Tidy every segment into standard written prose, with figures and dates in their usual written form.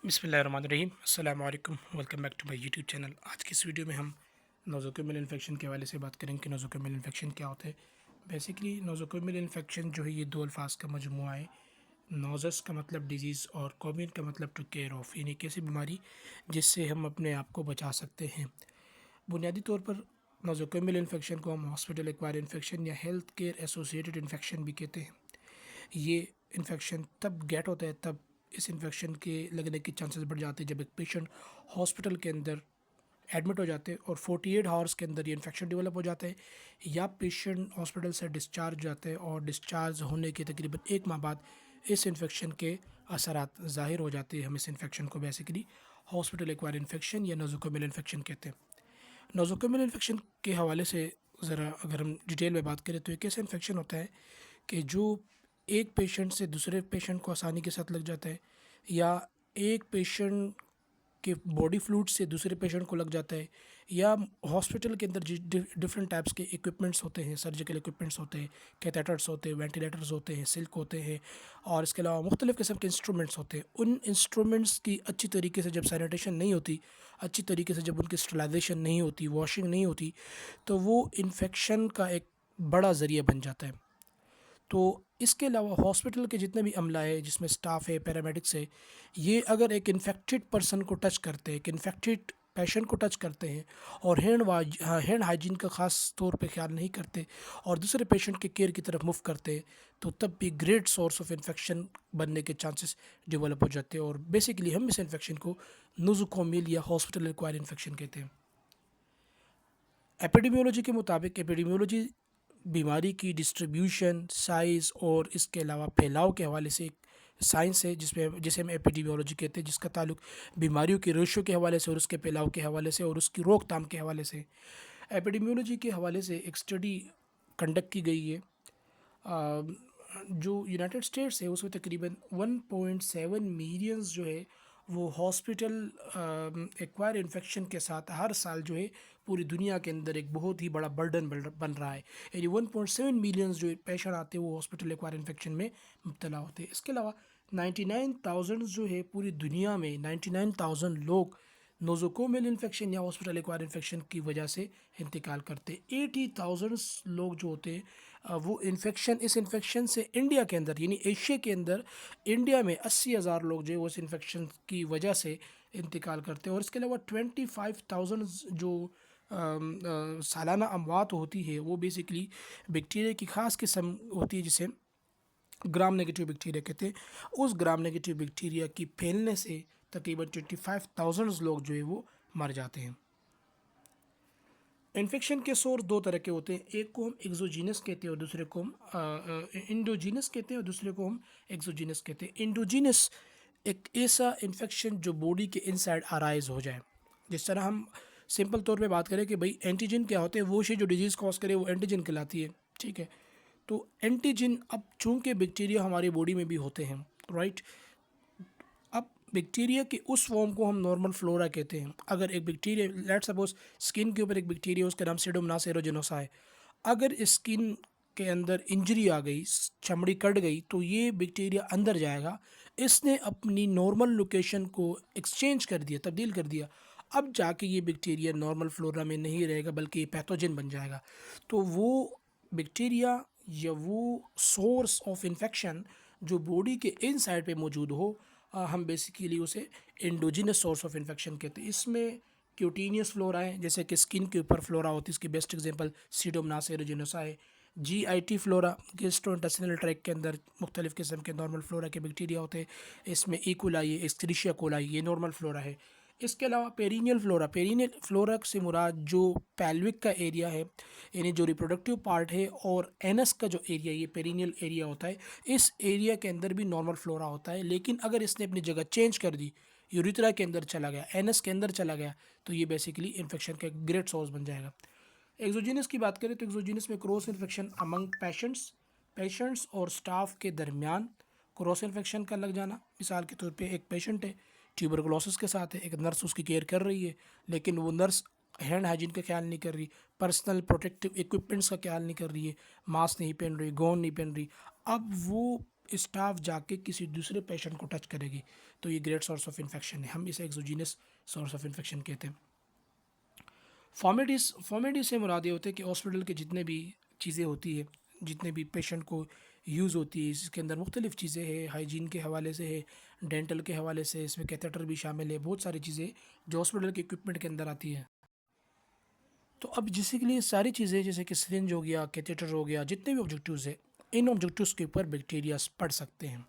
बिस्मिल्लाहिर्रहमानिर्रहीम अस्सलाम वालेकुम welcome back to my YouTube channel. आज की इस वीडियो में हम नोज़ोकोमियल इन्फेक्शन के हवाले से बात करेंगे कि नोज़ोकोमियल इन्फेक्शन क्या होता है। बेसिकली नोज़ोकोमियल इन्फेक्शन जो है ये दो अल्फाज का मजमूआ है। नोज़स का मतलब डिजीज़ और कोमियल का मतलब टू केयर ऑफ, यानी कैसी बीमारी जिससे हम अपने आप को बचा सकते हैं। बुनियादी तौर पर नोज़ोकोमियल इन्फेक्शन को हम हॉस्पिटल एक्वायर्ड इन्फेक्शन या हेल्थ केयर एसोसिएटेड इन्फेक्शन भी कहते हैं। ये इन्फेक्शन तब गेट होता है, तब इस इन्फेक्शन के लगने के चांसेस बढ़ जाते हैं जब एक पेशेंट हॉस्पिटल के अंदर एडमिट हो जाते हैं और 48 आवर्स के अंदर ये इन्फेक्शन डेवलप हो जाता है, या पेशेंट हॉस्पिटल से डिस्चार्ज हो जाते हैं और डिस्चार्ज होने के तकरीबन एक माह बाद इस इन्फेक्शन के असरात ज़ाहिर हो जाते हैं। हम इस इन्फेक्शन को बेसिकली हॉस्पिटल एक्वायर्ड इन्फेक्शन या नोज़ोकोमियल इन्फेक्शन कहते हैं। नोज़ोकोमियल इन्फेक्शन के हवाले से ज़रा अगर हम डिटेल में बात करें तो एक ऐसा इन्फेक्शन होता है कि जो एक पेशेंट से दूसरे पेशेंट को आसानी के साथ लग जाता है, या एक पेशेंट के बॉडी फ्लूइड से दूसरे पेशेंट को लग जाता है, या हॉस्पिटल के अंदर डिफरेंट टाइप्स के इक्विपमेंट्स होते हैं, सर्जिकल इक्विपमेंट्स होते हैं, कैथेटर्स होते हैं, वेंटिलेटर्स होते हैं, सिल्क होते हैं, और इसके अलावा मुख्तलिफ़ किस्म के इंस्ट्रूमेंट्स होते हैं। उन इंस्ट्रूमेंट्स की अच्छी तरीके से जब सैनिटेशन नहीं होती, अच्छी तरीके से जब उनकी स्टरलाइजेशन नहीं होती, वॉशिंग नहीं होती, तो वो इन्फेक्शन का एक बड़ा ज़रिया बन जाता है। तो इसके अलावा हॉस्पिटल के जितने भी अमला है, जिसमें स्टाफ है, पैरामेडिक्स है, ये अगर एक इन्फेक्टेड पर्सन को टच करते हैं, एक इन्फेक्टेड पेशेंट को टच करते हैं और हैंड हाइजीन का ख़ास तौर पे ख्याल नहीं करते और दूसरे पेशेंट के केयर की तरफ मूव करते हैं, तो तब भी ग्रेट सोर्स ऑफ इन्फेक्शन बनने के चांसेस डेवलप हो जाते हैं। और बेसिकली हम इस इन्फेक्शन को नोज़ोकोमियल या हॉस्पिटल एक्वायर्ड इन्फेक्शन कहते हैं। एपिडेमियोलॉजी के मुताबिक एपिडेमियोलॉजी बीमारी की डिस्ट्रीब्यूशन, साइज़ और इसके अलावा फैलाव के हवाले से एक साइंस है जिसे हम एपिडेमियोलॉजी कहते हैं, जिसका ताल्लुक बीमारियों के रेशो के हवाले से और उसके फैलाव के हवाले से और उसकी रोकथाम के हवाले से। एपिडेमियोलॉजी के हवाले से एक स्टडी कंडक्ट की गई है। जो यूनाइटेड स्टेट्स है उसमें तकरीबन 1.7 मिलियंस जो है वो हॉस्पिटल एक्वायर इन्फेक्शन के साथ हर साल जो है पूरी दुनिया के अंदर एक बहुत ही बड़ा बर्डन बन रहा है। यानी 1.7 मिलियंस जो पेशेंट आते हैं वो हॉस्पिटल एक्वायर इन्फेक्शन में मुब्तला होते हैं। इसके अलावा 99,000 जो है पूरी दुनिया में 99,000 लोग नोज़ोकोमियल इन्फेक्शन या हॉस्पिटल एक्वायर इन्फेक्शन की वजह से इंतकाल करते हैं। 80,000 लोग जो होते हैं वो इस इन्फेक्शन से इंडिया के अंदर, यानी एशिया के अंदर, इंडिया में 80,000 लोग जो है वो इस इन्फेक्शन की वजह से इंतकाल करते हैं। और इसके अलावा 25,000 जो सालाना अमवात होती है वो बेसिकली बैक्टीरिया की ख़ास किस्म होती है जिसे ग्राम नेगेटिव बैक्टीरिया कहते हैं। उस ग्राम नेगेटिव बैक्टीरिया की फैलने से तकरीबन 25,000 लोग जो है वो मर जाते हैं। इन्फेक्शन के सोर्स दो तरह के होते हैं, एक को हम एक्सोजीनस कहते हैं और दूसरे को हम इंडोजीनस कहते हैं और दूसरे को हम एक्सोजीनस कहते हैं। इंडोजीनस एक ऐसा इन्फेक्शन जो बॉडी के इनसाइड अराइज हो जाए। जिस तरह हम सिंपल तौर पे बात करें कि भाई एंटीजन क्या होते हैं, वो चीज़ जो डिजीज़ कॉज करे वो एंटीजन कहलाती है, ठीक है। तो एंटीजन, अब चूँकि बैक्टीरिया हमारी बॉडी में भी होते हैं, राइट। अब बैक्टीरिया के उस फॉर्म को हम नॉर्मल फ्लोरा कहते हैं। अगर एक बैक्टीरिया, लेट सपोज स्किन के ऊपर एक बैक्टीरिया, उसका नाम सीडोमोनास एरोजेनोसा है, अगर स्किन के अंदर इंजरी आ गई, चमड़ी कट गई, तो ये बैक्टीरिया अंदर जाएगा, इसने अपनी नॉर्मल लोकेशन को एक्सचेंज कर दिया, तब्दील कर दिया। अब जाके ये बैक्टीरिया नॉर्मल फ्लोरा में नहीं रहेगा बल्कि ये पैथोजन बन जाएगा। तो वो बैक्टीरिया या वो सोर्स ऑफ इन्फेक्शन जो बॉडी के इन साइड पे मौजूद हो, हम बेसिकली उसे एंडोजिनस सोर्स ऑफ इन्फेक्शन कहते हैं। इसमें क्यूटेनियस फ्लोरा है, जैसे कि स्किन के ऊपर फ्लोरा होती है, इसकी बेस्ट एग्जांपल सीडोमोनास एरोजेनोसा है। जीआईटी फ्लोरा, गैस्ट्रोइंटेस्टाइनल ट्रैक्ट के अंदर मुख्तलिफ़ किस्म के नॉर्मल फ्लोरा के बैक्टीरिया होते हैं। इसमें इकोलाई है, एस्क्रिशिया कोलाई, ये नॉर्मल फ्लोरा है। इसके अलावा पेरिनियल फ्लोरा, पेरिनियल फ्लोरा से मुराद जो पैल्विक का एरिया है, यानी जो रिप्रोडक्टिव पार्ट है, और एनस का जो एरिया, ये पेरिनियल एरिया होता है, इस एरिया के अंदर भी नॉर्मल फ्लोरा होता है। लेकिन अगर इसने अपनी जगह चेंज कर दी, यूरिथ्रा के अंदर चला गया, एनस के अंदर चला गया, तो ये बेसिकली इन्फेक्शन का एक ग्रेट सोर्स बन जाएगा। एक्सोजीनस की बात करें तो एक्सोजीनस में क्रॉस इन्फेक्शन अमंग पेशेंट्स और स्टाफ के दरमियान क्रॉस इन्फेक्शन का लग जाना। मिसाल के तौर पे एक पेशेंट है, ट्यूबरकुलोसिस के साथ है, एक नर्स उसकी केयर कर रही है, लेकिन वो नर्स हैंड हाइजीन का ख्याल नहीं कर रही, पर्सनल प्रोटेक्टिव इक्विपमेंट्स का ख्याल नहीं कर रही है, मास्क नहीं पहन रही, गाउन नहीं पहन रही। अब वो स्टाफ जाके किसी दूसरे पेशेंट को टच करेगी तो ये ग्रेट सोर्स ऑफ इन्फेक्शन है, हम इसे एक्सोजीनस सोर्स ऑफ इन्फेक्शन कहते हैं। फॉर्मेलिटीज से मुराद ये होते हैं कि हॉस्पिटल के जितने भी चीज़ें होती है, जितने भी पेशेंट को यूज़ होती है, इसके अंदर मुख्तलिफ़ चीज़ें हैं, हाइजीन के हवाले से है, डेंटल के हवाले से, इसमें कैथेटर भी शामिल है, बहुत सारी चीज़ें जो हॉस्पिटल के इक्विपमेंट के अंदर आती है। तो अब जिसके लिए सारी चीज़ें जैसे कि सिरिंज हो गया, कैथेटर हो गया, जितने भी ऑब्जेक्टिव्स है, इन ऑब्जेक्टिव्स के ऊपर बैक्टीरियाज पड़ सकते हैं।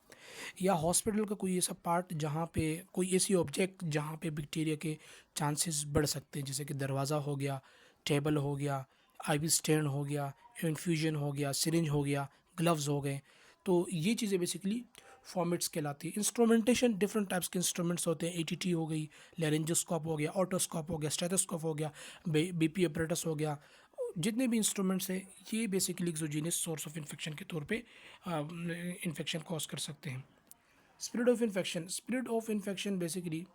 या हॉस्पिटल का कोई ऐसा पार्ट जहाँ पे कोई ऐसी ऑब्जेक्ट जहाँ पे बैक्टीरिया के चांसेस बढ़ सकते हैं, जैसे कि दरवाज़ा हो गया, टेबल हो गया, आईवी स्टैंड हो गया, इन्फ्यूजन हो गया, सिरिंज हो गया, ग्लव्स हो गए। तो ये चीज़ें बेसिकली फॉर्मेट्स कहलाती है। इंस्ट्रूमेंटेशन डिफरेंट टाइप्स के इंस्ट्रूमेंट्स होते हैं, एटीटी हो गई, लेरेंजोस्कोप हो गया, ऑटोस्कोप हो गया, स्टेथोस्कोप हो गया, बीपी अपरेटस हो गया, जितने भी इंस्ट्रूमेंट्स हैं ये basically exogenous source of infection के तौर पे इन्फेक्शन कॉज कर सकते हैं। स्प्रेड ऑफ इन्फेक्शन बेसिकली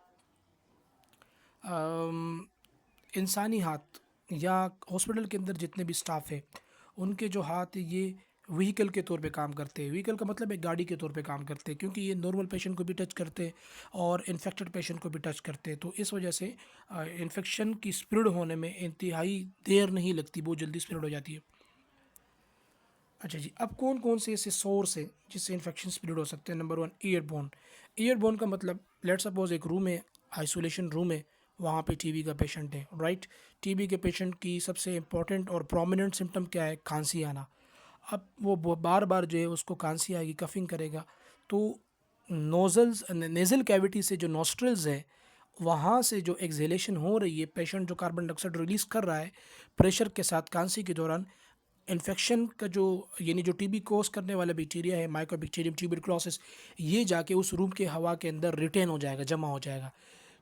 इंसानी हाथ या हॉस्पिटल के अंदर जितने भी स्टाफ है उनके जो हाथ ये व्हीकल के तौर पे काम करते हैं। व्हीकल का मतलब एक गाड़ी के तौर पे काम करते हैं, क्योंकि ये नॉर्मल पेशेंट को भी टच करते हैं और इन्फेक्टेड पेशेंट को भी टच करते हैं। तो इस वजह से इन्फेक्शन की स्प्रेड होने में इंतहाई देर नहीं लगती, बहुत जल्दी स्प्रेड हो जाती है। अच्छा जी, अब कौन कौन से ऐसे सोर्स हैं जिससे इन्फेक्शन स्प्रेड हो सकते हैं। Number 1, airborne. एयरबोर्न का मतलब लेट सपोज एक रूम है, आइसोलेशन रूम है, वहाँ पे टीबी का पेशेंट है, राइट। टीबी के पेशेंट की सबसे इंपॉर्टेंट और प्रोमिनेंट सिम्टम क्या है, खांसी आना। अब वो बार बार जो है उसको खांसी आएगी, कफिंग करेगा, तो नोजल्स नेज़ल कैविटी से जो नॉस्ट्रल्स है वहाँ से जो एक्सहेलेशन हो रही है, पेशेंट जो कार्बन डाइऑक्साइड रिलीज़ कर रहा है प्रेशर के साथ खांसी के दौरान, इन्फेक्शन का जो यानी जो टीबी कोज करने वाला बैक्टीरिया है, माइकोबैक्टीरियम ट्यूबरक्लोसिस, ये जाके उस रूम के हवा के अंदर रिटेन हो जाएगा, जमा हो जाएगा।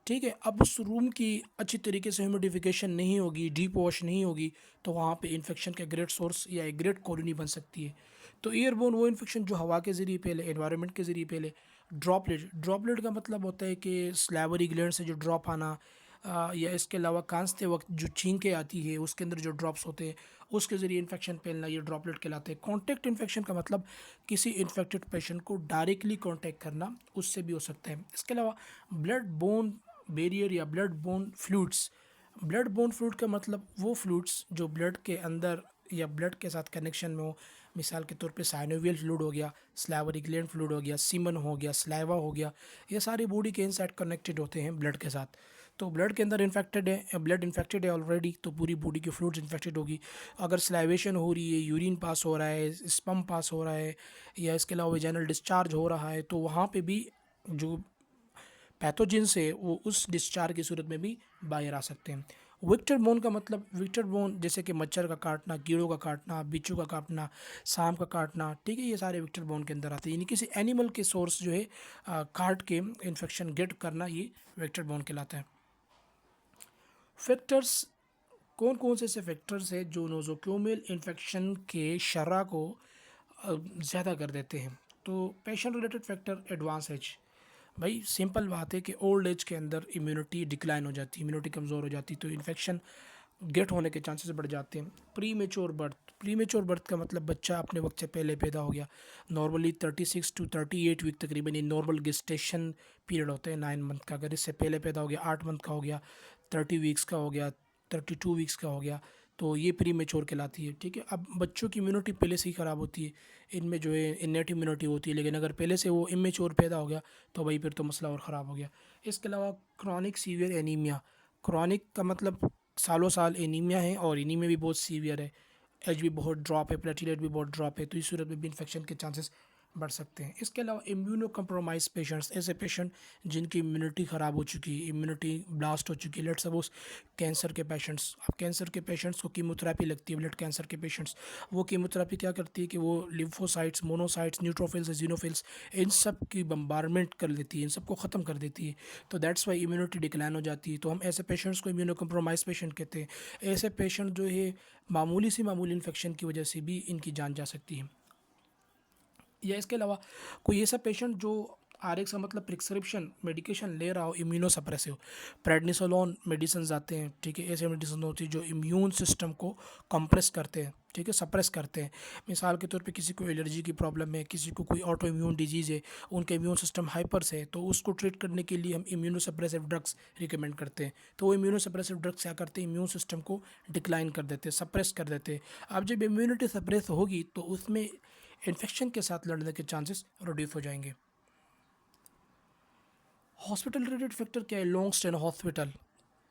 ठीक है, अब उस रूम की अच्छी तरीके से ह्यूमिडिफिकेशन नहीं होगी, डीप वॉश नहीं होगी, तो वहाँ पे इन्फेक्शन का ग्रेट सोर्स या एक ग्रेट कॉलोनी बन सकती है। तो एयरबोर्न वो इन्फेक्शन जो हवा के ज़रिए फैले, एनवायरनमेंट के ज़रिए फैले। ड्रॉपलेट का मतलब होता है कि स्लैवरी ग्लैंड से जो ड्रॉप आना, या इसके अलावा खांसते वक्त जो छींकें आती है उसके अंदर जो ड्रॉप्स होते हैं उसके ज़रिए इन्फेक्शन फैलना, ये ड्रॉपलेट कहलाते हैं। कॉन्टैक्ट इन्फेक्शन का मतलब किसी इन्फेक्टेड पेशेंट को डायरेक्टली कॉन्टैक्ट करना, उससे भी हो सकता है। इसके अलावा ब्लड बोन बैरियर या blood bone fluids. Blood bone fluid का मतलब वो फ्लूइड्स जो ब्लड के अंदर या ब्लड के साथ कनेक्शन में हो। मिसाल के तौर पे साइनोवियल फ्लूइड हो गया, स्लाइवरी ग्लैंड फ्लूइड हो गया, सीमन हो गया, स्लाइवा हो गया, ये सारे बॉडी के इनसाइड कनेक्टेड होते हैं ब्लड के साथ। तो ब्लड के अंदर इन्फेक्टेड है, ब्लड इन्फेक्टेड है ऑलरेडी, तो पूरी बॉडी की फ्लूइड्स इन्फेक्टेड होगी। अगर स्लाइवेशन हो रही है, यूरिन पास हो रहा है, स्पम पास हो रहा है, या इसके अलावा वेजाइनल डिस्चार्ज हो रहा है, तो वहाँ पे भी जो पैथोजेंस है वो उस डिस्चार्ज की सूरत में भी बाहर आ सकते हैं। विक्टर बोन का मतलब, विक्टर बोन जैसे कि मच्छर का काटना, कीड़ों का काटना, बिच्छू का काटना, सांप का काटना, ठीक है, ये सारे विक्टर बोन के अंदर आते हैं। यानी किसी एनिमल के सोर्स जो है काट के इन्फेक्शन गेट करना, ये विक्टर बोन कहलाता है। फैक्टर्स, कौन कौन से ऐसे फैक्टर्स हैं जो नोज़ोकोमियल इन्फेक्शन के शरह को ज़्यादा कर देते हैं। तो patient related factor, advance age. भाई सिंपल बात है कि ओल्ड एज के अंदर इम्यूनिटी डिक्लाइन हो जाती है, इम्यूनिटी कमज़ोर हो जाती है, तो इन्फेक्शन गेट होने के चांसेस बढ़ जाते हैं। प्री मेच्योर बर्थ का मतलब बच्चा अपने वक्त से पहले पैदा हो गया। नॉर्मली 36 टू 38 वीक तकरीबन ये नॉर्मल गेस्टेशन पीरियड होता है 9 मंथ का। अगर इससे पहले पैदा हो गया, 8 मंथ का हो गया, 30 वीक्स का हो गया, 32 वीक्स का हो गया, तो ये प्री मेच्योर कहलाती है। ठीक है, अब बच्चों की इम्यूनिटी पहले से ही ख़राब होती है, इनमें जो है इनेट इम्यूनिटी होती है, लेकिन अगर पहले से वो इमेच्योर पैदा हो गया तो भाई फिर तो मसला और ख़राब हो गया। इसके अलावा क्रॉनिक सीवियर एनीमिया। क्रॉनिक का मतलब सालों साल एनीमिया है और एनीमिया भी बहुत सीवियर है, एच भी बहुत ड्रॉप है, प्लेटलेट भी बहुत ड्रॉप है, तो इस सूरत में भी इन्फेक्शन के चांसेस बढ़ सकते हैं। इसके अलावा इम्यूनो कम्प्रोमाइज पेशेंट्स, ऐसे पेशेंट जिनकी इम्यूनिटी ख़राब हो चुकी है, इम्यूनिटी ब्लास्ट हो चुकी है। लेट्स सपोज कैंसर के पेशेंट्स, अब कैंसर के पेशेंट्स को कीमोथेरेपी लगती है, ब्लड कैंसर के पेशेंट्स, वो कीमोथेरेपी क्या करती है कि वो लिम्फोसाइट्स, मोनोसाइट्स, न्यूट्रोफिल्स, जीनोफिल्स, इन सब की बम्बारमेंट कर देती है, इन सबको ख़त्म कर देती है, तो दैट्स वाई इम्यूनिटी डिक्लाइन हो जाती है। तो हम ऐसे पेशेंट्स को इम्यूनो कम्प्रोमाइज पेशेंट कहते हैं। ऐसे पेशेंट जो है मामूली सी मामूली इन्फेक्शन की वजह से भी इनकी जान जा सकती है। या इसके अलावा कोई ऐसा पेशेंट जो RX का मतलब प्रिस्क्रिप्शन मेडिकेशन ले रहा हो इम्यूनो सप्रेसिव, प्रेडनिसोलोन मेडिसिन आते हैं, ठीक है, ऐसे मेडिसिन होती है जो इम्यून सिस्टम को कंप्रेस करते हैं, ठीक है, सप्रेस करते हैं। मिसाल के तौर पे किसी को एलर्जी की प्रॉब्लम है, किसी को कोई ऑटो इम्यून डिजीज़ है, उनका इम्यून सिस्टम हाइपर्स है, तो उसको ट्रीट करने के लिए हम इम्यूनो सप्रेसिव ड्रग्स रिकमेंड करते हैं। तो वो इम्यूनो सप्रेसिव ड्रग्स क्या करते हैं, इम्यून सिस्टम को डिक्लाइन कर देते हैं, सप्रेस कर देते हैं। अब जब इम्यूनिटी सप्रेस होगी तो उसमें इन्फेक्शन के साथ लड़ने के चांसेस रिड्यूस हो जाएंगे। हॉस्पिटल रिलेटेड फैक्टर क्या है, long stay in hospital.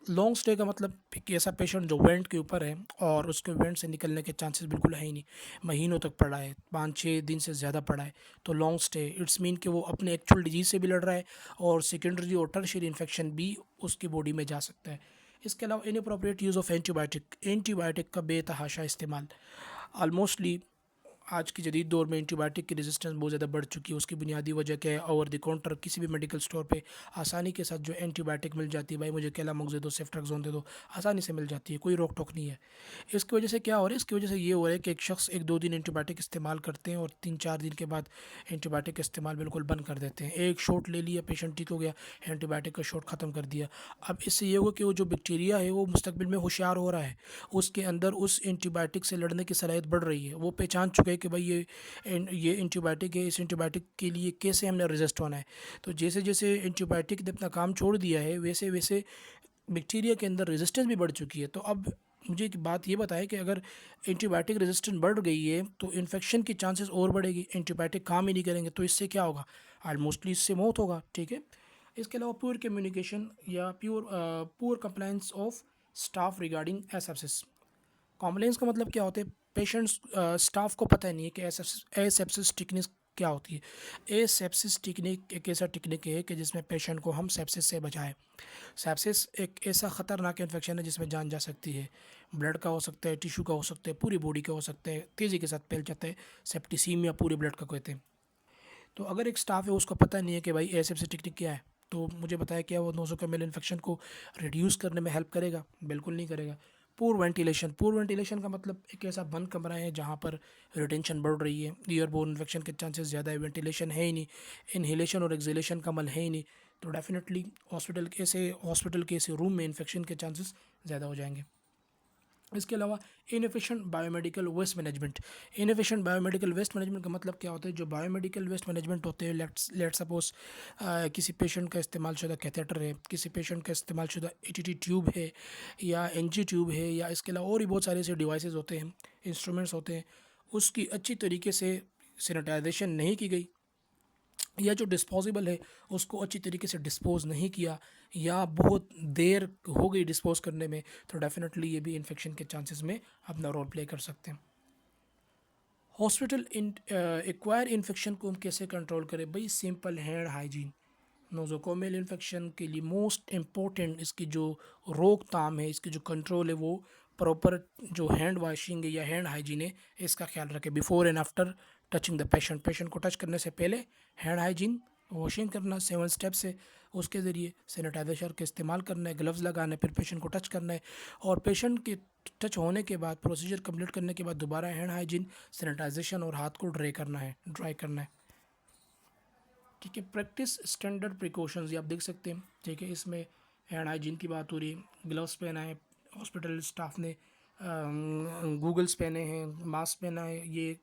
Long stay का मतलब एक ऐसा पेशेंट जो वेंट के ऊपर है और उसके वेंट से निकलने के चांसेस बिल्कुल है ही नहीं, महीनों तक पड़ा है, 5-6 दिन से ज़्यादा पड़ा है, तो लॉन्ग स्टे इट्स मीन कि वो अपने एक्चुअल डिजीज से भी लड़ रहा है और सेकेंडरी और टर्शियरी इन्फेक्शन भी उसकी बॉडी में जा सकता है। इसके अलावा इनअप्रोप्रिएट यूज़ ऑफ एंटीबायोटिक का बेतहाशा इस्तेमाल। ऑलमोस्टली आज की जदीद दौर में एंटीबायोटिक की रेजिस्टेंस बहुत ज़्यादा बढ़ चुकी है। उसकी बुनियादी वजह क्या है, ओवर द काउंटर किसी भी मेडिकल स्टोर पे आसानी के साथ जो एंटीबायोटिक मिल जाती है, भाई मुझे कैलामोक्स दे दो, सेफ्ट्रैक्सोन दे दो, आसानी से मिल जाती है, कोई रोक टोक नहीं है। इसकी वजह से क्या हो रहा है, इसकी वजह से ये हो रहा है कि एक शख्स 1-2 दिन एंटीबायोटिक इस्तेमाल करते हैं और 3-4 दिन के बाद एंटीबायोटिक का इस्तेमाल बिल्कुल बंद कर देते हैं। एक शॉट ले लिया, पेशेंट ठीक हो गया, एंटीबायोटिक का शॉट ख़त्म कर दिया। अब इससे ये होगा कि वो जो बैक्टीरिया है वो मुस्तकबिल में होशियार हो रहा है, उसके अंदर उस एंटीबायोटिक से लड़ने की सलाहियत बढ़ रही है। वो पहचान चुका है कि भाई ये एंटीबायोटिक है, इस एंटीबायोटिक के लिए कैसे हमने रेजिस्ट होना है। तो जैसे जैसे एंटीबायोटिक ने अपना काम छोड़ दिया है, वैसे वैसे बैक्टीरिया के अंदर रेजिस्टेंस भी बढ़ चुकी है। तो अब मुझे एक बात ये बताएं कि अगर एंटीबायोटिक रेजिस्टेंस बढ़ गई है तो इन्फेक्शन की चांसेस और बढ़ेगी, एंटीबायोटिक काम ही नहीं करेंगे, तो इससे क्या होगा, ऑलमोस्टली इससे मौत होगा, ठीक है। इसके अलावा प्योर कम्युनिकेशन या poor compliance of staff regarding asepsis. कॉम्प्लेंस का मतलब क्या होता है, पेशेंट्स स्टाफ को पता नहीं है कि एसेप्सिस टेक्निक क्या होती है। एसेप्सिस टेक्निक एक ऐसा टेक्निक है कि जिसमें पेशेंट को हम सेप्सिस से बचाएं। सेप्सिस एक ऐसा ख़तरनाक इन्फेक्शन है जिसमें जान जा सकती है, ब्लड का हो सकता है, टिश्यू का हो सकता है, पूरी बॉडी का हो सकता है, तेज़ी के साथ फैल जाता है, सेप्टिसीमिया पूरे ब्लड का कहते हैं। तो अगर एक स्टाफ है उसको पता नहीं है कि भाई एसेप्सिस टेक्निक क्या है, तो मुझे बताया क्या वो नोज़ोकोमियल इन्फेक्शन को रिड्यूस करने में हेल्प करेगा, बिल्कुल नहीं करेगा। पूर वेंटिलेशन का मतलब एक ऐसा बंद कमरा है जहाँ पर रिटेंशन बढ़ रही है, ईयरबोर्न इन्फेक्शन के चांसेस ज़्यादा है, वेंटिलेशन है ही नहीं, इन्हेलेशन और एक्सहेलेशन का अमल है ही नहीं, तो डेफिनेटली हॉस्पिटल के ऐसे रूम में इन्फेक्शन के चांसेस ज़्यादा हो जाएंगे। इसके अलावा inefficient biomedical waste management. Inefficient biomedical waste management का मतलब क्या होता है, जो बायोमेडिकल वेस्ट मैनेजमेंट होते हैं, लेट सपोज किसी पेशेंट का इस्तेमाल शुदा कैथेटर है, किसी पेशेंट का इस्तेमाल शुदा एटीटी ट्यूब है या एनजी ट्यूब है, या इसके अलावा और भी बहुत सारे ऐसे डिवाइसेस होते हैं, इंस्ट्रूमेंट्स होते हैं, उसकी अच्छी तरीके से सैनिटाइजेशन नहीं की गई, या जो डिस्पोजेबल है उसको अच्छी तरीके से डिस्पोज़ नहीं किया, या बहुत देर हो गई डिस्पोज़ करने में, तो डेफिनेटली ये भी इन्फेक्शन के चांसेस में अपना रोल प्ले कर सकते हैं। हॉस्पिटल एक्वायर इन्फेक्शन को हम कैसे कंट्रोल करें, भाई सिंपल हैंड हाइजीन। नोज़ोकोमियल इन्फेक्शन के लिए मोस्ट इम्पोर्टेंट इसकी जो रोकथाम है, इसकी जो कंट्रोल है, वो प्रॉपर जो हैंड वॉशिंग है या हैंड हाइजीन है, इसका ख्याल रखें। Before and after touching the patient को टच करने से पहले हैंड हाइजीन वॉशिंग करना 7 स्टेप्स है, उसके ज़रिए सैनिटाइजर का इस्तेमाल करना है, ग्लव्स लगाना है, फिर पेशेंट को टच करना है, और पेशेंट के टच होने के बाद प्रोसीजर कंप्लीट करने के बाद दोबारा हैंड हाइजीन, सैनिटाइजेशन और हाथ को ड्राई करना है, ठीक है। प्रैक्टिस स्टैंडर्ड प्रिकॉशंस, ये आप देख सकते हैं, ठीक है। इसमें हैंड हाइजीन की बात हो रही है, ग्लव्स पहना है हॉस्पिटल स्टाफ ने, गूगल्स पहने हैं, मास्क पहना है, ये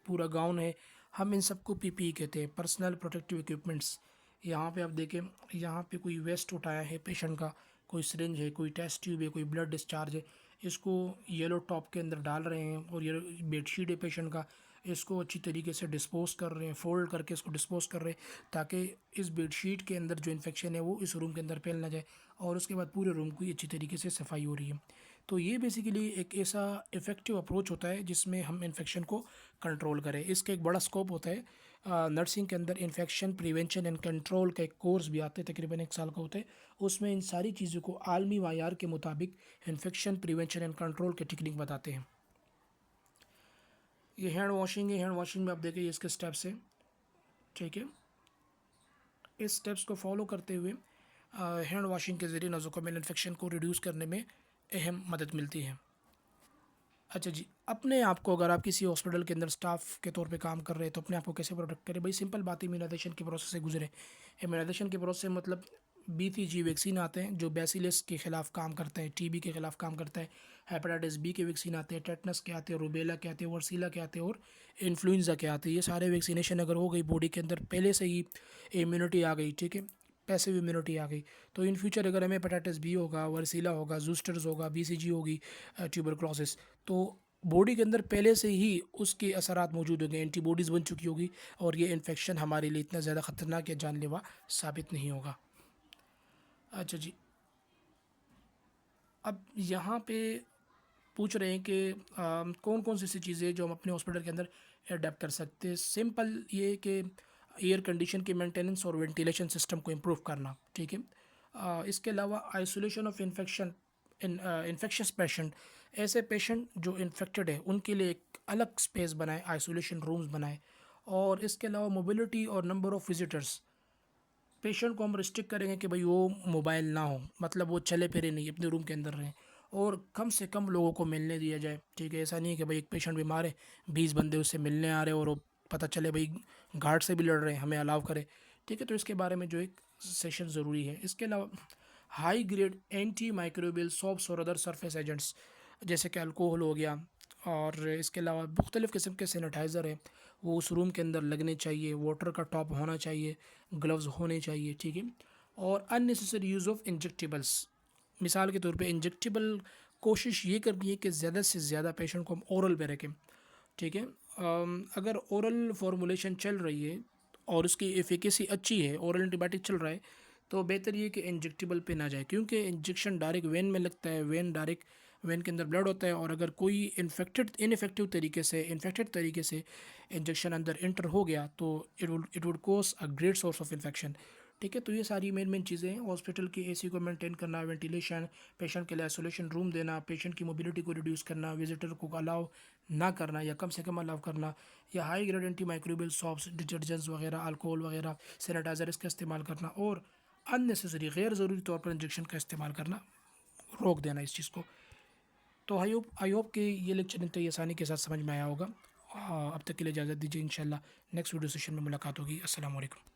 पूरा गाउन है, हम इन सबको पीपीई कहते हैं, पर्सनल प्रोटेक्टिव इक्विपमेंट्स। यहाँ पे आप देखें, यहाँ पे कोई वेस्ट उठाया है पेशेंट का, कोई सिरिंज है, कोई टेस्ट ट्यूब है, कोई ब्लड डिस्चार्ज है, इसको येलो टॉप के अंदर डाल रहे हैं, और ये बेडशीट है पेशेंट का, इसको अच्छी तरीके से डिस्पोज कर रहे हैं, फोल्ड करके इसको डिस्पोज कर रहे हैं, ताकि इस बेडशीट के अंदर जो इन्फेक्शन है वो इस रूम के अंदर फैल ना जाए, और उसके बाद पूरे रूम की अच्छी तरीके से सफाई हो रही है। तो ये बेसिकली एक ऐसा इफ़ेक्टिव अप्रोच होता है जिसमें हम इन्फेक्शन को कंट्रोल करें। इसका एक बड़ा स्कोप होता है, नर्सिंग के अंदर इन्फेक्शन प्रिवेंशन एंड कंट्रोल का एक कोर्स भी आता है, तकरीबन 1 साल का होता है, उसमें इन सारी चीज़ों को आलमी मायार के मुताबिक इन्फेक्शन प्रिवेंशन एंड कंट्रोल के टेक्निक बताते हैं। ये हैंड वॉशिंग है, हैंड वॉशिंग में आप देखिए इसके स्टेप्स है, ठीक है। इस स्टेप्स को फॉलो करते हुए हैंड वॉशिंग के ज़रिए नोज़ोकोमियल इन्फेक्शन को रिड्यूस करने में अहम मदद मिलती है। अच्छा जी, अपने आप को अगर आप किसी हॉस्पिटल के अंदर स्टाफ के तौर पे काम कर रहे हैं तो अपने आप को कैसे प्रोटेक्ट करें? भाई सिंपल बात है, इम्यूनाइज़ेशन के प्रोसेस से गुजरे। इम्यूनाइज़ेशन के प्रोसेस से मतलब बीसीजी वैक्सीन आते हैं जो बैसिलस के ख़िलाफ़ काम करते हैं, टीबी के ख़िलाफ़ काम करता है। हेपेटाइटिस बी के वैक्सीन आते हैं, टेटनस के आते हैं, रूबेला के आते हैं, वर्सीला के आते हैं और इन्फ्लुएंज़ा के आते हैं। ये सारे वैक्सीनेशन अगर हो गई बॉडी के अंदर पहले से ही इम्यूनिटी आ गई, ठीक है, पैसिव इम्यूनिटी आ गई, तो इन फ्यूचर अगर हमें हेपेटाइटिस बी होगा, वर्सीला होगा, जूस्टर्स होगा, बीसीजी होगी, ट्यूबरक्लोसिस, तो बॉडी के अंदर पहले से ही उसके असरात मौजूद होंगे, एंटीबॉडीज़ बन चुकी होगी और ये इन्फेक्शन हमारे लिए इतना ज़्यादा ख़तरनाक या जानलेवा साबित नहीं होगा। अच्छा जी, अब यहाँ पे पूछ रहे हैं कि कौन कौन सी ऐसी चीज़ें जो हम अपने हॉस्पिटल के अंदर अडेप्ट कर सकते हैं। सिंपल ये है कि एयर कंडीशन की मेंटेनेंस और वेंटिलेशन सिस्टम को इम्प्रूव करना, ठीक है। इसके अलावा isolation of infection infectious patient, ऐसे पेशेंट जो इन्फेक्टेड है उनके लिए एक अलग स्पेस बनाए, आइसोलेशन रूम्स बनाए। और इसके अलावा मोबिलिटी और नंबर ऑफ़ विजिटर्स, पेशेंट को हम रिस्ट्रिक्ट करेंगे कि भाई वो मोबाइल ना हो, मतलब वो चले फिरे नहीं, अपने रूम के अंदर रहें और कम से कम लोगों को मिलने दिया जाए, ठीक है। ऐसा नहीं है कि भाई एक पेशेंट बीमार है, 20 बंदे उससे मिलने आ रहे हैं और वो पता चले भाई गार्ड से भी लड़ रहे हैं, हमें अलाउ करे, ठीक है। तो इसके बारे में जो एक सेशन ज़रूरी है। इसके अलावा high grade anti microbial shops और अदर सरफेस एजेंट्स जैसे कि अल्कोहल हो गया, और इसके अलावा मुख्तलिफ़ किस्म के सैनिटाइज़र हैं, वो उस रूम के अंदर लगने चाहिए, वाटर का टॉप होना चाहिए, ग्लव्स होने चाहिए, ठीक है। और अननेसेसरी यूज़ ऑफ इंजेक्टेबल्स, मिसाल के तौर पे इंजेक्टेबल कोशिश ये करनी है कि ज़्यादा से ज़्यादा पेशेंट को हम ओरल पे रखें, ठीक है। अगर ओरल फॉर्मुलेशन चल रही है और उसकी एफिकेसी अच्छी है, ओरल एंटीबायोटिक चल रहा है, तो बेहतर ये कि इंजेक्टेबल पे ना जाए, क्योंकि इंजेक्शन डायरेक्ट वेन में लगता है, वेन डायरेक्ट वेन के अंदर ब्लड होता है और अगर कोई इन्फेक्टेड तरीके से इंजेक्शन अंदर इंटर हो गया तो it would cause a great source of infection, ठीक है। तो ये सारी मेन मेन चीज़ें हैं। हॉस्पिटल की एसी को मेंटेन करना, वेंटिलेशन, पेशेंट के लिए आइसोलेशन रूम देना, पेशेंट की मोबिलिटी को रिड्यूस करना, विजिटर को अलाउ ना करना या कम से कम अलाउ करना, या high grade anti microbial shops, detergents वगैरह, अल्कोहल वगैरह, सैनिटाइज़र इसका इस्तेमाल करना और अननेसेसरी गैर ज़रूरी तौर पर इंजेक्शन का इस्तेमाल करना रोक देना इस चीज़ को। तो आई होप कि ये लेक्चर इतनी आसानी के साथ समझ में आया होगा। अब तक के लिए इजाज़त दीजिए, इंशाल्लाह नेक्स्ट वीडियो सेशन में मुलाकात होगी। अस्सलाम वालेकुम।